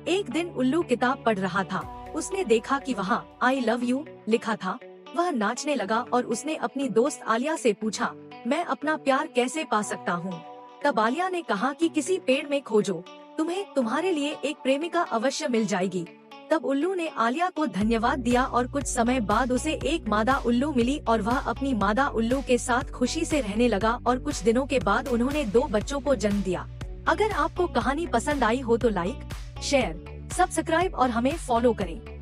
एक दिन उल्लू किताब पढ़ रहा था। उसने देखा कि वहाँ आई लव यू लिखा था। वह नाचने लगा और उसने अपनी दोस्त आलिया से पूछा, मैं अपना प्यार कैसे पा सकता हूँ? तब आलिया ने कहा कि किसी पेड़ में खोजो, तुम्हें तुम्हारे लिए एक प्रेमिका अवश्य मिल जाएगी। तब उल्लू ने आलिया को धन्यवाद दिया और कुछ समय बाद उसे एक मादा उल्लू मिली और वह अपनी मादा उल्लू के साथ खुशी से रहने लगा और कुछ दिनों के बाद उन्होंने 2 बच्चों को जन्म दिया। अगर आपको कहानी पसंद आई हो तो लाइक, शेयर, सब्सक्राइब और हमें फॉलो करें।